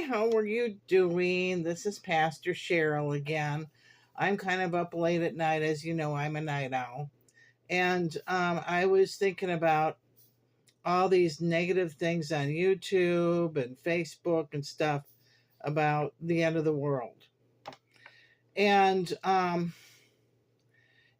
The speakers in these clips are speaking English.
how are you doing? This is Pastor Cheryl again. I'm kind of up late at night. As you know, I'm a night owl. And I was thinking about all these negative things on YouTube and Facebook and stuff about the end of the world. And,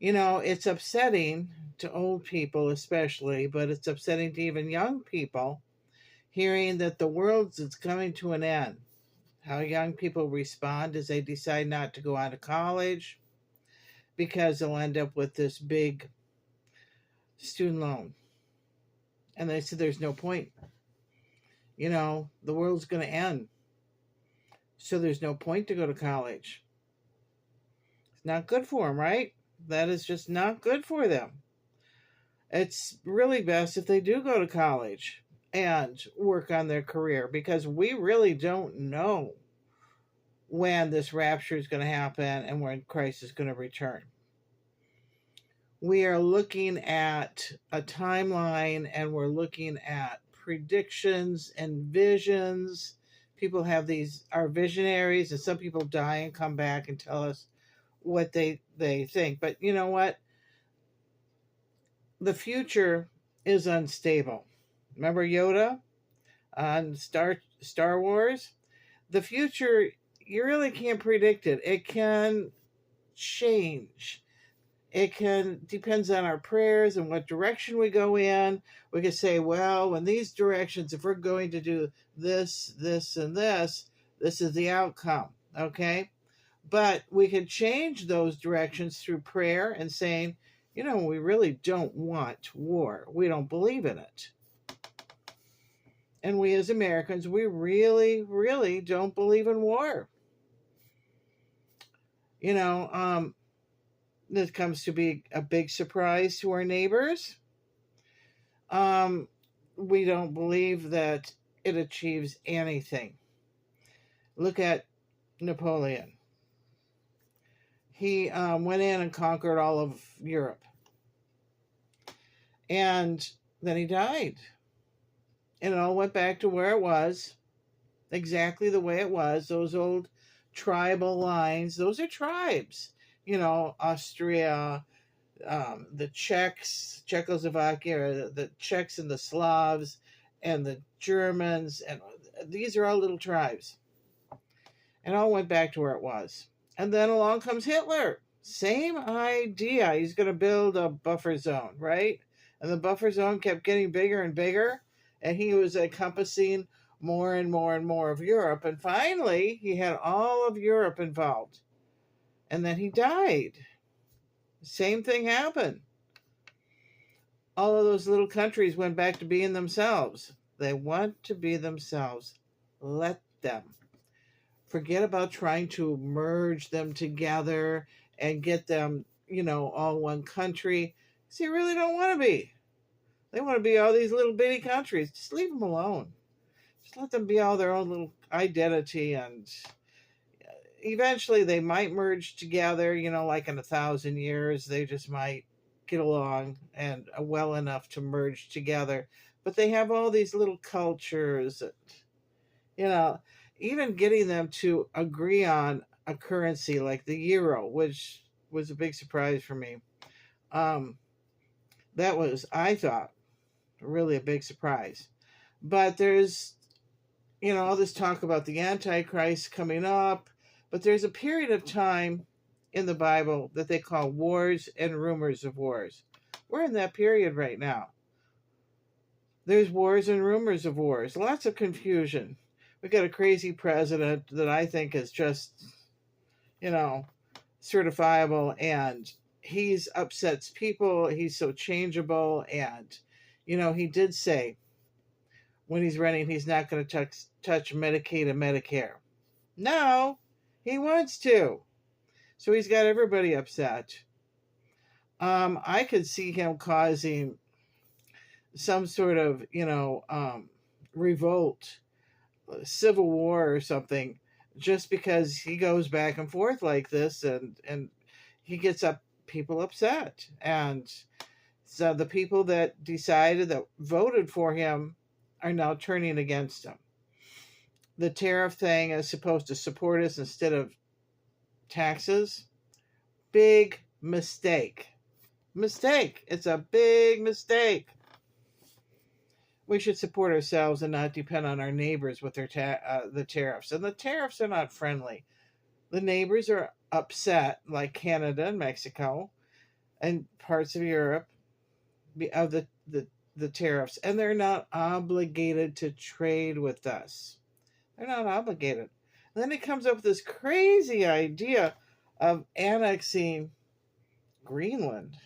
it's upsetting to old people, especially, but it's upsetting to even young people hearing that the world is coming to an end. How young people respond as they decide not to go on to college because they'll end up with this big student loan. And they said there's no point. The world's going to end. So there's no point to go to college. It's not good for them, right? That is just not good for them. It's really best if they do go to college and work on their career, because we really don't know when this rapture is going to happen and when Christ is going to return. We are looking at a timeline and we're looking at predictions and visions. People are visionaries, and some people die and come back and tell us what they think. But you know what? The future is unstable. Remember Yoda on Star Wars? The future, you really can't predict it. It can change. Depends on our prayers and what direction we go in. We could say, well, when these directions, if we're going to do this, this, and this is the outcome. Okay. But we can change those directions through prayer and saying, we really don't want war. We don't believe in it. And we as Americans, we really, really don't believe in war. This comes to be a big surprise to our neighbors. We don't believe that it achieves anything. Look at Napoleon. He went in and conquered all of Europe. And then he died. And it all went back to where it was, exactly the way it was. Those old tribal lines, those are tribes. Austria, the Czechs, Czechoslovakia, the Czechs and the Slavs and the Germans. And these are all little tribes. And all went back to where it was. And then along comes Hitler. Same idea. He's going to build a buffer zone, right? And the buffer zone kept getting bigger and bigger. And he was encompassing more and more and more of Europe. And finally, he had all of Europe involved. And then he died. Same thing happened. All of those little countries went back to being themselves. They want to be themselves. Let them. Forget about trying to merge them together and get them, all one country. See, they really don't want to be. They want to be all these little bitty countries. Just leave them alone. Just let them be all their own little identity, and eventually they might merge together, like in 1,000 years, they just might get along and well enough to merge together. But they have all these little cultures, even getting them to agree on a currency like the euro, which was a big surprise for me. That was, I thought, really a big surprise. But there's, all this talk about the Antichrist coming up. But there's a period of time in the Bible that they call wars and rumors of wars. We're in that period right now. There's wars and rumors of wars. Lots of confusion. We got a crazy president that I think is just, certifiable, and he's upsets people. He's so changeable. And, he did say when he's running, he's not going to touch Medicaid and Medicare. Now he wants to. So he's got everybody upset. I could see him causing some sort of, revolt, civil war or something, just because he goes back and forth like this, and he gets people upset. And so the people that voted for him are now turning against him. The tariff thing is supposed to support us instead of taxes. Big mistake. Mistake. It's a big mistake. We should support ourselves and not depend on our neighbors with their the tariffs. And the tariffs are not friendly. The neighbors are upset, like Canada and Mexico and parts of Europe, of the tariffs, and they're not obligated to trade with us. They're not obligated. And then he comes up with this crazy idea of annexing Greenland.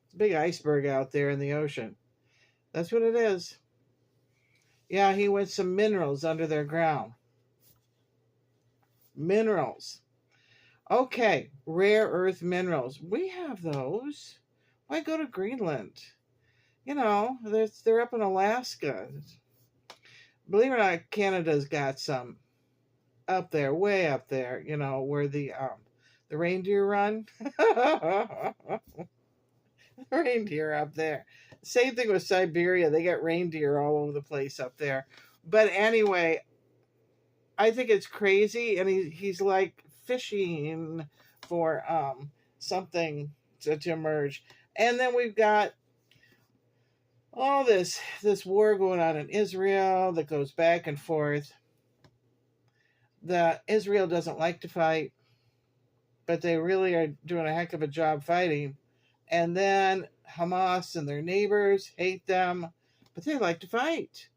It's a big iceberg out there in the ocean. That's what it is. Yeah, he wants some minerals under their ground. Minerals. Okay, rare earth minerals. We have those. Why go to Greenland? You know, they're up in Alaska. Believe it or not, Canada's got some up there, way up there. You know, where the reindeer run. Reindeer up there. Same thing with Siberia. They got reindeer all over the place up there. But anyway, I think it's crazy, and he's like fishing for something to emerge. And then we've got all this war going on in Israel that goes back and forth. That Israel doesn't like to fight, but they really are doing a heck of a job fighting. And then Hamas and their neighbors hate them, but they like to fight.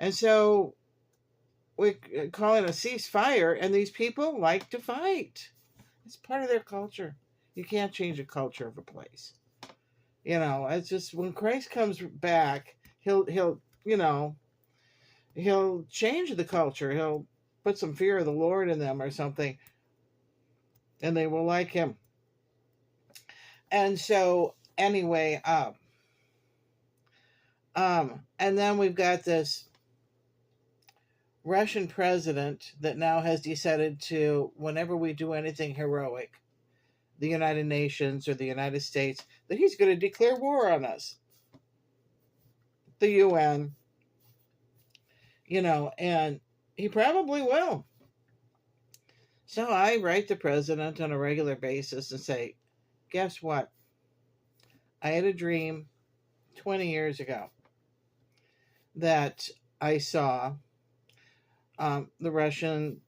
And so we call it a ceasefire, and these people like to fight. It's part of their culture. You can't change the culture of a place. You know, it's just when Christ comes back, he'll change the culture. He'll put some fear of the Lord in them or something, and they will like him. And so anyway, and then we've got this Russian president that now has decided to, whenever we do anything heroic, the United Nations or the United States, that he's going to declare war on us. The UN, you know, and he probably will. So I write the president on a regular basis and say, guess what? I had a dream 20 years ago that I saw the Russian,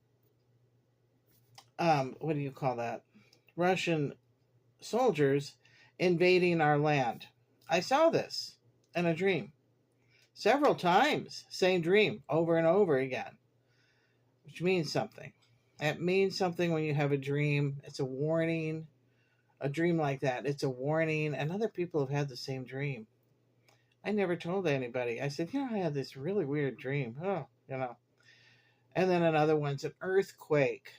what do you call that? Russian soldiers invading our land. I saw this in a dream. Several times, same dream, over and over again, which means something. It means something when you have a dream. It's a warning. A dream like that, it's a warning. And other people have had the same dream. I never told anybody. I said, I had this really weird dream. Oh, And then another one's an earthquake.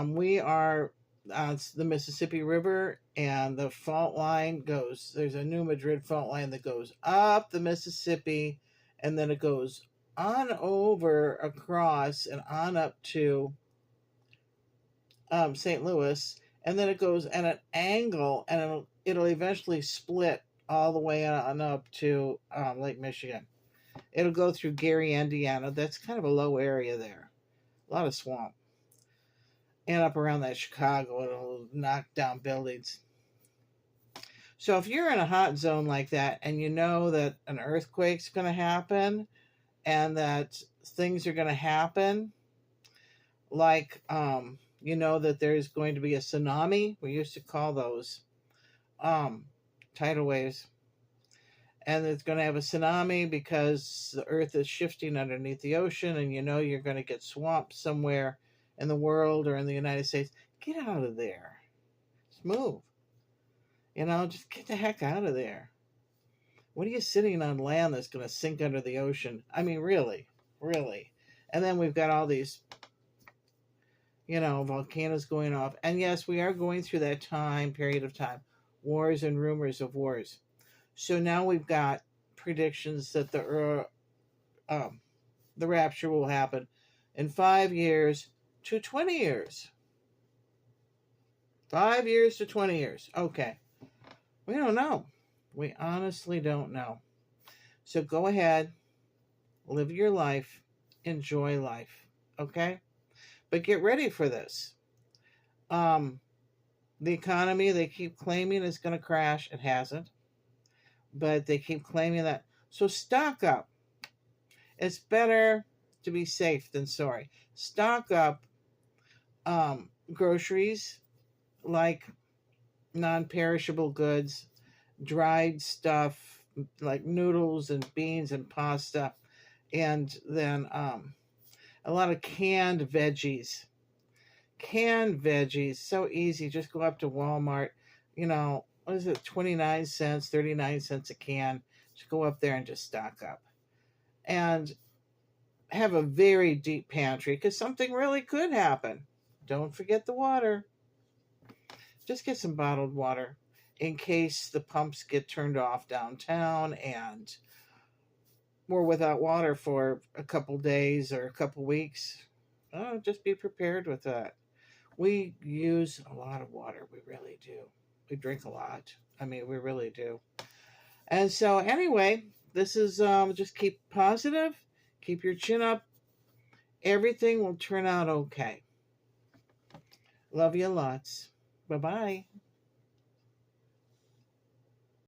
We are on the Mississippi River, and the fault line goes, there's a New Madrid fault line that goes up the Mississippi, and then it goes on over across and on up to St. Louis, and then it goes at an angle, and it'll eventually split all the way on up to Lake Michigan. It'll go through Gary, Indiana. That's kind of a low area there. A lot of swamp. And up around that Chicago, it'll knock down buildings. So if you're in a hot zone like that, and you know that an earthquake's going to happen, and that things are going to happen, like, you know that there's going to be a tsunami. We used to call those tidal waves. And it's going to have a tsunami because the earth is shifting underneath the ocean, and you know you're going to get swamped somewhere in the world or in the United States. Get out of there. Just move. Just get the heck out of there. What are you sitting on land that's going to sink under the ocean? I mean, really, really. And then we've got all these, volcanoes going off. And yes, we are going through that period of time. Wars and rumors of wars. So now we've got predictions that the rapture will happen in 5 years to 20 years. 5 years to 20 years. Okay. We don't know. We honestly don't know. So go ahead, live your life, enjoy life, okay? But get ready for this. Um, the economy, they keep claiming is going to crash. It hasn't, but they keep claiming that. So stock up. It's better to be safe than sorry. Stock up groceries like non-perishable goods, dried stuff like noodles and beans and pasta, and then a lot of canned veggies. Canned veggies, so easy. Just go up to Walmart. What is it? 29 cents, 39 cents a can. Just go up there and just stock up. And have a very deep pantry because something really could happen. Don't forget the water. Just get some bottled water in case the pumps get turned off downtown and we're without water for a couple days or a couple weeks. Oh, just be prepared with that. We use a lot of water. We really do. We drink a lot. I mean, we really do. And so, anyway, this is just keep positive, keep your chin up. Everything will turn out okay. Love you lots. Bye bye.